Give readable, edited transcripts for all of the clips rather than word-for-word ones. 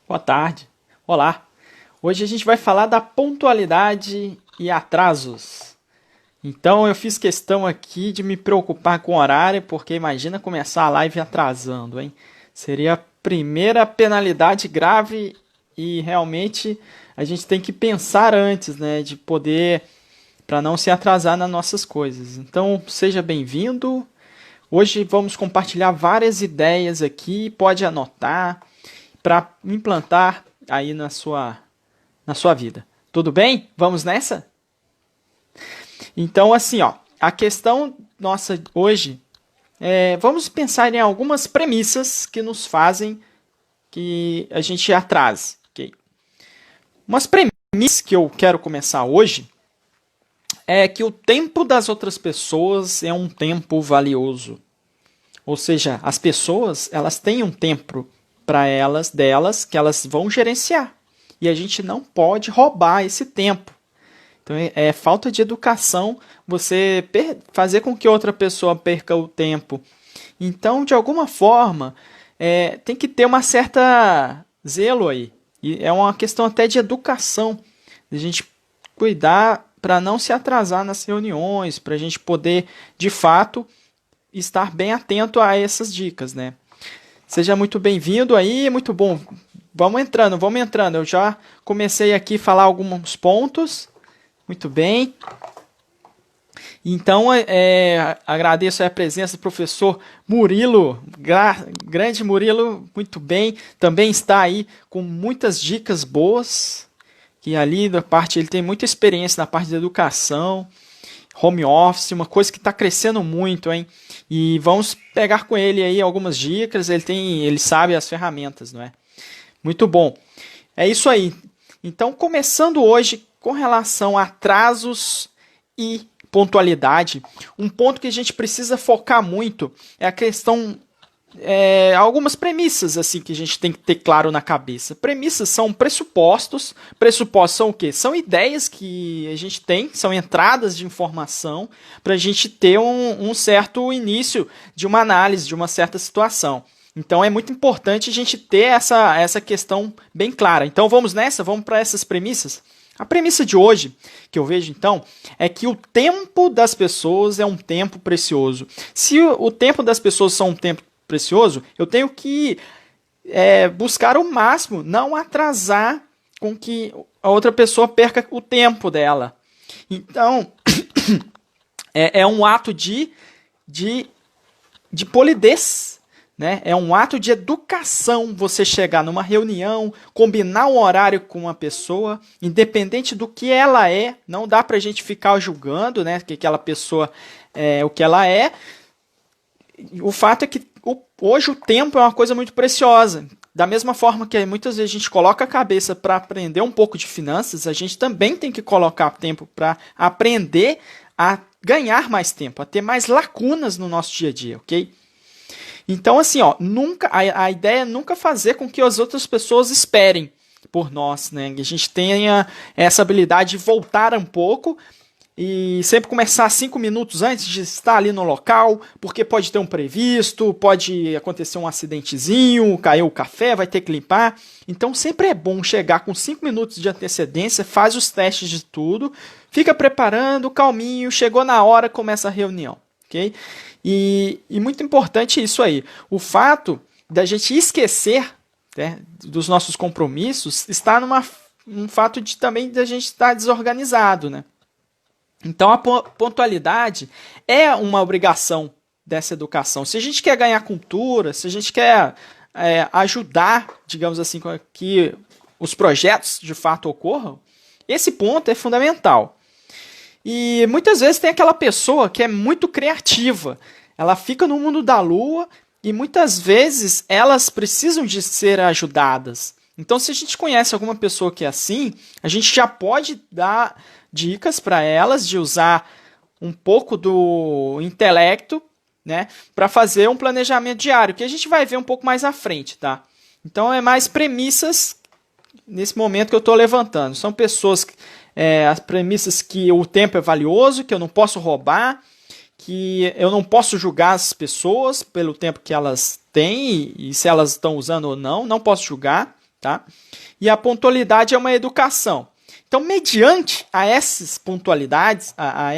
Boa tarde. Olá. Hoje a gente vai falar da pontualidade e atrasos. Então eu fiz questão aqui de me preocupar com o horário, porque imagina começar a live atrasando, hein? Seria a primeira penalidade grave e realmente a gente tem que pensar antes, né, de poder para não se atrasar nas nossas coisas. Então seja bem-vindo. Hoje vamos compartilhar várias ideias aqui, pode anotar para implantar aí na sua vida. Tudo bem? Vamos nessa? Então, assim, ó, a questão nossa hoje vamos pensar em algumas premissas que nos fazem que a gente atrase, ok? Umas premissas que eu quero começar hoje é que o tempo das outras pessoas é um tempo valioso. Ou seja, as pessoas, elas têm um tempo para delas que elas vão gerenciar. E a gente não pode roubar esse tempo. Então é falta de educação você fazer com que outra pessoa perca o tempo. Então, de alguma forma, tem que ter uma certa zelo aí. E é uma questão até de educação. De a gente cuidar para não se atrasar nas reuniões, para a gente poder, de fato, estar bem atento a essas dicas, né? Seja muito bem-vindo aí, muito bom. Vamos entrando. Eu já comecei aqui a falar alguns pontos. Muito bem. Então, agradeço a presença do professor Murilo, grande Murilo, muito bem. Também está aí com muitas dicas boas, que ali da parte ele tem muita experiência na parte da educação, home office, uma coisa que está crescendo muito, hein? E vamos pegar com ele aí algumas dicas, ele sabe as ferramentas, não é? Muito bom. É isso aí. Então, começando hoje com relação a atrasos e pontualidade, um ponto que a gente precisa focar muito é a questão algumas premissas assim que a gente tem que ter claro na cabeça. Premissas são pressupostos. Pressupostos são o quê? São ideias que a gente tem, são entradas de informação para a gente ter um certo início de uma análise de uma certa situação. Então é muito importante a gente ter essa questão bem clara. Então vamos nessa, vamos para essas premissas. A premissa de hoje, que eu vejo então, é que o tempo das pessoas é um tempo precioso. Se o tempo das pessoas são um tempo precioso, eu tenho que buscar o máximo, não atrasar com que a outra pessoa perca o tempo dela. Então, é um ato de polidez, né? É um ato de educação você chegar numa reunião, combinar um horário com uma pessoa, independente do que ela é, não dá pra gente ficar julgando, né, que aquela pessoa o que ela é. O fato é que hoje o tempo é uma coisa muito preciosa. Da mesma forma que muitas vezes a gente coloca a cabeça para aprender um pouco de finanças, a gente também tem que colocar tempo para aprender a ganhar mais tempo, a ter mais lacunas no nosso dia a dia, ok? Então, assim, ó, a ideia é nunca fazer com que as outras pessoas esperem por nós, né? Que a gente tenha essa habilidade de voltar um pouco e sempre começar 5 minutos antes de estar ali no local, porque pode ter um previsto, pode acontecer um acidentezinho, caiu o café, vai ter que limpar. Então sempre é bom chegar com 5 minutos de antecedência, faz os testes de tudo, fica preparando, calminho, chegou na hora, começa a reunião, ok? E muito importante isso aí. O fato da gente esquecer, né, dos nossos compromissos está num fato de também da gente estar desorganizado, né? Então a pontualidade é uma obrigação dessa educação. Se a gente quer ganhar cultura, se a gente quer ajudar, digamos assim, que os projetos de fato ocorram, esse ponto é fundamental. E muitas vezes tem aquela pessoa que é muito criativa, ela fica no mundo da lua e muitas vezes elas precisam de ser ajudadas. Então, se a gente conhece alguma pessoa que é assim, a gente já pode dar dicas para elas de usar um pouco do intelecto, né, para fazer um planejamento diário, que a gente vai ver um pouco mais à frente, tá? Então, é mais premissas nesse momento que eu estou levantando. São pessoas, as premissas que o tempo é valioso, que eu não posso roubar, que eu não posso julgar as pessoas pelo tempo que elas têm e se elas estão usando ou não, não posso julgar. tá? E a pontualidade é uma educação. Então, mediante a essas pontualidades, a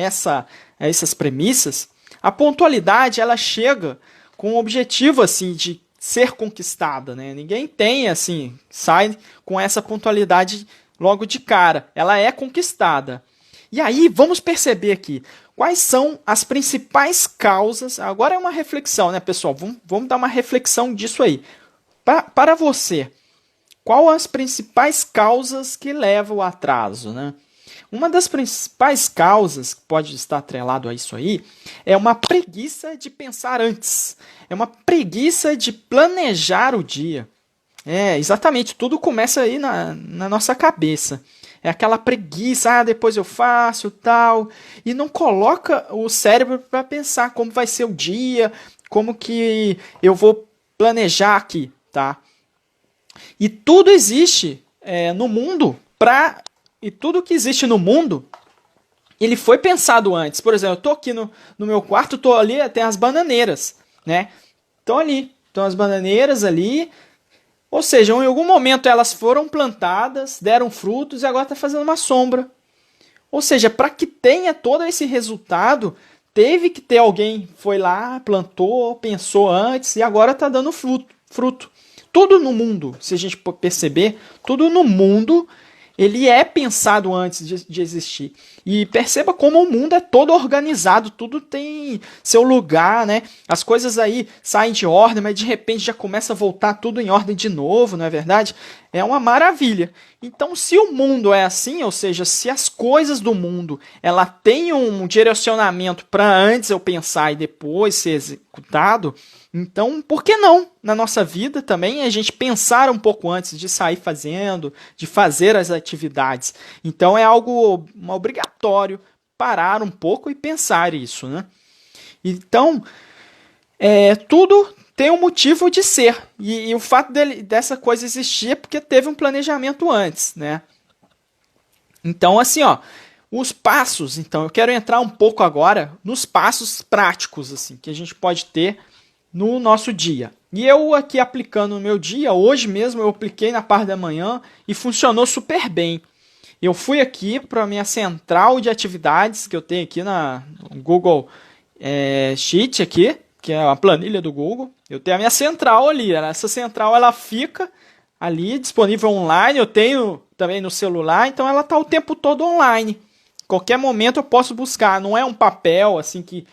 essas premissas, a pontualidade ela chega com o objetivo assim de ser conquistada, né? Ninguém tem assim, sai com essa pontualidade logo de cara. Ela é conquistada. E aí, vamos perceber aqui quais são as principais causas. Agora é uma reflexão, né, pessoal? Vamos dar uma reflexão disso aí. Para você, quais as principais causas que levam ao atraso, né? Uma das principais causas que pode estar atrelado a isso aí é uma preguiça de pensar antes. É uma preguiça de planejar o dia. É, exatamente, tudo começa aí na nossa cabeça. É aquela preguiça, depois eu faço, tal, e não coloca o cérebro para pensar como vai ser o dia, como que eu vou planejar aqui, tá? E tudo existe no mundo e tudo que existe no mundo, ele foi pensado antes. Por exemplo, eu tô aqui no meu quarto, tô ali, tem as bananeiras, né? Estão as bananeiras ali. Ou seja, em algum momento elas foram plantadas, deram frutos e agora está fazendo uma sombra. Ou seja, para que tenha todo esse resultado, teve que ter alguém foi lá, plantou, pensou antes e agora está dando fruto. Tudo no mundo, se a gente perceber, tudo no mundo ele é pensado antes de existir. E perceba como o mundo é todo organizado, tudo tem seu lugar, né? As coisas aí saem de ordem, mas de repente já começa a voltar tudo em ordem de novo, não é verdade? É uma maravilha. Então, se o mundo é assim, ou seja, se as coisas do mundo ela tem um direcionamento para antes eu pensar e depois ser executado, então, por que não, na nossa vida também, a gente pensar um pouco antes de sair fazendo, de fazer as atividades? Então, é algo obrigatório parar um pouco e pensar isso, né? Então, tudo tem um motivo de ser. E o fato dessa coisa existir é porque teve um planejamento antes, né? Então, assim, ó, os passos. Então, eu quero entrar um pouco agora nos passos práticos, assim, que a gente pode ter no nosso dia. E eu aqui aplicando no meu dia, hoje mesmo eu apliquei na parte da manhã e funcionou super bem. Eu fui aqui para a minha central de atividades que eu tenho aqui no Google Sheet aqui, que é a planilha do Google. Eu tenho a minha central ali. Essa central ela fica ali disponível online. Eu tenho também no celular, então ela está o tempo todo online. Qualquer momento eu posso buscar. Não é um papel assim que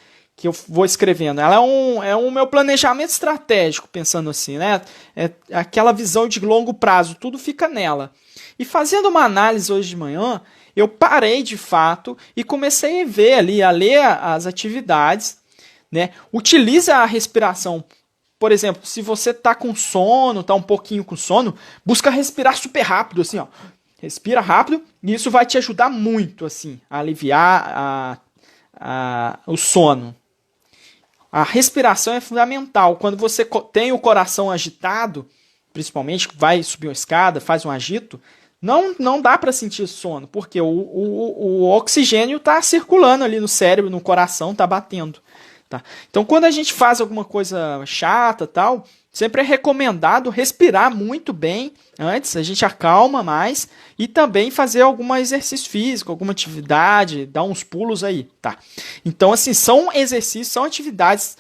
eu vou escrevendo. Ela é um meu planejamento estratégico, pensando assim, né? É aquela visão de longo prazo, tudo fica nela. E fazendo uma análise hoje de manhã, eu parei de fato e comecei a ver ali, a ler as atividades, né? Utiliza a respiração. Por exemplo, se você tá com sono, tá um pouquinho com sono, busca respirar super rápido, assim, ó. Respira rápido e isso vai te ajudar muito, assim, a aliviar o sono. A respiração é fundamental. Quando você tem o coração agitado, principalmente vai subir uma escada, faz um agito, não dá para sentir sono, porque o oxigênio está circulando ali no cérebro, no coração, está batendo. Tá? Então, quando a gente faz alguma coisa chata, tal, sempre é recomendado respirar muito bem antes, a gente acalma mais e também fazer algum exercício físico, alguma atividade, dar uns pulos aí, tá? Então, assim, são exercícios, são atividades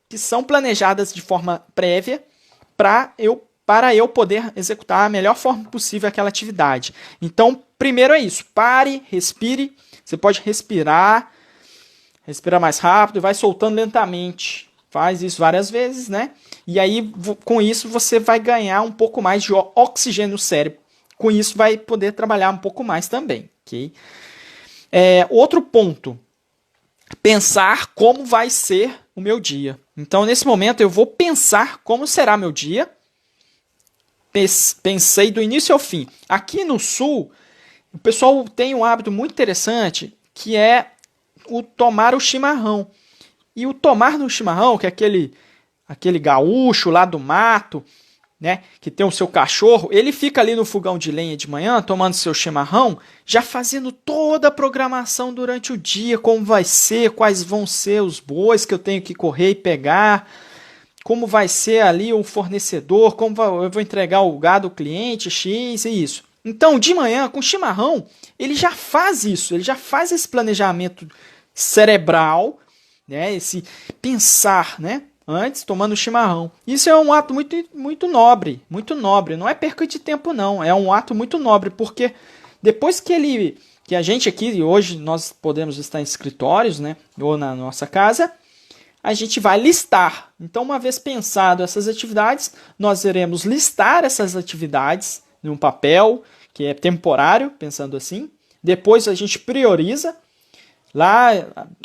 que são planejadas de forma prévia para eu poder executar a melhor forma possível aquela atividade. Então, primeiro é isso, pare, respire, você pode respirar mais rápido, vai soltando lentamente. Faz isso várias vezes, né? E aí, com isso, você vai ganhar um pouco mais de oxigênio no cérebro. Com isso, vai poder trabalhar um pouco mais também, ok? Outro ponto. Pensar como vai ser o meu dia. Então, nesse momento, eu vou pensar como será meu dia. Pensei do início ao fim. Aqui no Sul, o pessoal tem um hábito muito interessante, que é o tomar o chimarrão. E o tomar no chimarrão, que é aquele gaúcho lá do mato, né, que tem o seu cachorro, ele fica ali no fogão de lenha de manhã, tomando seu chimarrão, já fazendo toda a programação durante o dia, como vai ser, quais vão ser os bois que eu tenho que correr e pegar, como vai ser ali o fornecedor, eu vou entregar o gado ao cliente, X e isso. Então, de manhã, com o chimarrão, ele já faz isso, ele já faz esse planejamento cerebral, né, esse pensar, né, antes tomando chimarrão. Isso é um ato muito nobre, não é perca de tempo não, é um ato muito nobre, porque depois que a gente aqui, hoje nós podemos estar em escritórios, né, ou na nossa casa, a gente vai listar. Então, uma vez pensado essas atividades, nós iremos listar essas atividades em um papel, que é temporário, pensando assim. Depois a gente prioriza. Lá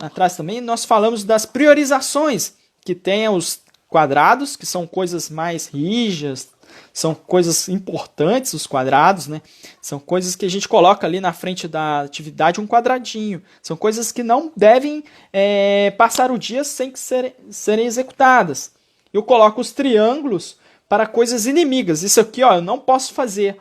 atrás também nós falamos das priorizações, que tem os quadrados, que são coisas mais rígidas, são coisas importantes, os quadrados, né? São coisas que a gente coloca ali na frente da atividade um quadradinho. São coisas que não devem passar o dia sem que serem executadas. Eu coloco os triângulos para coisas inimigas. Isso aqui, ó, eu não posso fazer.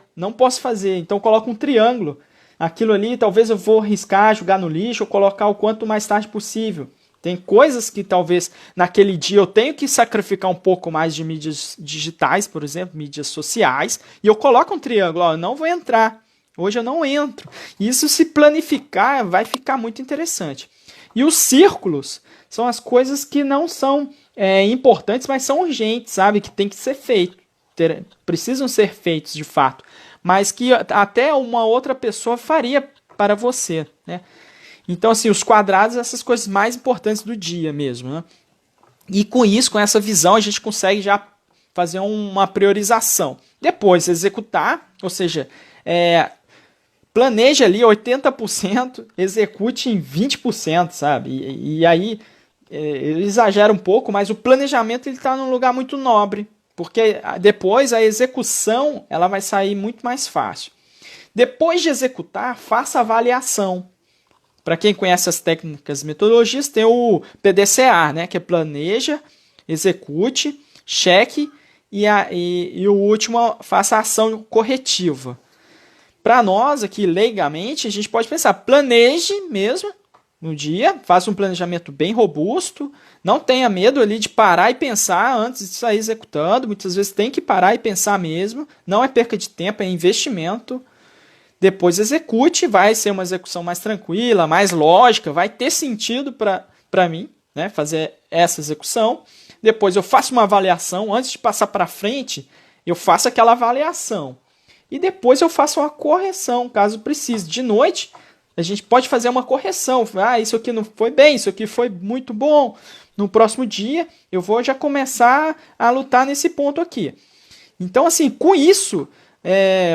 Então eu coloco um triângulo. Aquilo ali talvez eu vou riscar, jogar no lixo ou colocar o quanto mais tarde possível. Tem coisas que talvez naquele dia eu tenho que sacrificar um pouco mais de mídias digitais, por exemplo, mídias sociais, e eu coloco um triângulo, ó, eu não vou entrar, hoje eu não entro. Isso, se planificar, vai ficar muito interessante. E os círculos são as coisas que não são importantes, mas são urgentes, sabe? Que tem que ser feito, precisam ser feitos de fato, mas que até uma outra pessoa faria para você, né? Então, assim, os quadrados, essas coisas mais importantes do dia mesmo, né? E com isso, com essa visão, a gente consegue já fazer uma priorização. Depois, executar, ou seja, planeje ali 80%, execute em 20%, sabe? E aí, ele exagera um pouco, mas o planejamento está num lugar muito nobre, porque depois a execução ela vai sair muito mais fácil. Depois de executar, faça a avaliação. Para quem conhece as técnicas e metodologias, tem o PDCA, né, que é planeja, execute, cheque e o último, faça a ação corretiva. Para nós aqui, leigamente, a gente pode pensar, planeje mesmo no dia, faça um planejamento bem robusto, não tenha medo ali de parar e pensar antes de sair executando, muitas vezes tem que parar e pensar mesmo, não é perca de tempo, é investimento. Depois execute, vai ser uma execução mais tranquila, mais lógica, vai ter sentido para mim, né, fazer essa execução. Depois eu faço uma avaliação, antes de passar para frente, eu faço aquela avaliação. E depois eu faço uma correção, caso precise. De noite, a gente pode fazer uma correção. Isso aqui não foi bem, isso aqui foi muito bom. No próximo dia, eu vou já começar a lutar nesse ponto aqui. Então, assim, com isso,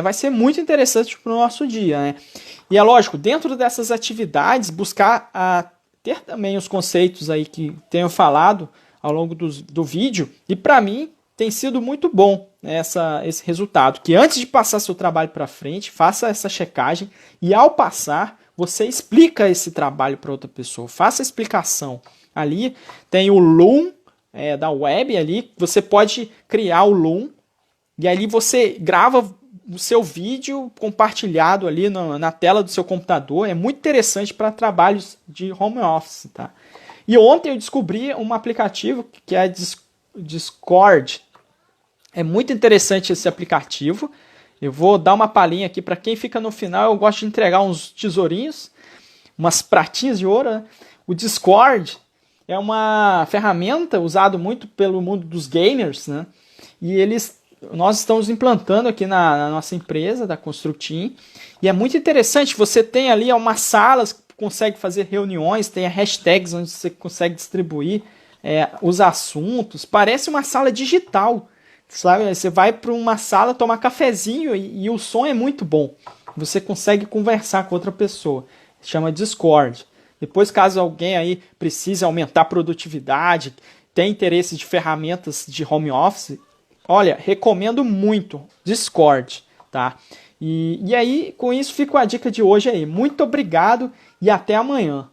vai ser muito interessante para o nosso dia, né? E é lógico, dentro dessas atividades, buscar ter também os conceitos aí que tenho falado ao longo do vídeo. E para mim, tem sido muito bom, né, esse resultado. Que antes de passar seu trabalho para frente, faça essa checagem e ao passar, você explica esse trabalho para outra pessoa. Faça a explicação. Ali tem o Loom da web, ali você pode criar o Loom e ali você grava o seu vídeo compartilhado ali na tela do seu computador. É muito interessante para trabalhos de home office, tá? E ontem eu descobri um aplicativo que é Discord. É muito interessante esse aplicativo. Eu vou dar uma palhinha aqui para quem fica no final. Eu gosto de entregar uns tesourinhos, umas pratinhas de ouro, né? O Discord é uma ferramenta usada muito pelo mundo dos gamers, né? E nós estamos implantando aqui na nossa empresa, da Constructim, e é muito interessante. Você tem ali umas salas que consegue fazer reuniões, tem hashtags onde você consegue distribuir os assuntos. Parece uma sala digital, sabe? Você vai para uma sala tomar cafezinho e o som é muito bom. Você consegue conversar com outra pessoa. Chama Discord. Depois, caso alguém aí precise aumentar a produtividade, tem interesse de ferramentas de home office, olha, recomendo muito Discord, tá? E aí, com isso, fica a dica de hoje aí. Muito obrigado e até amanhã.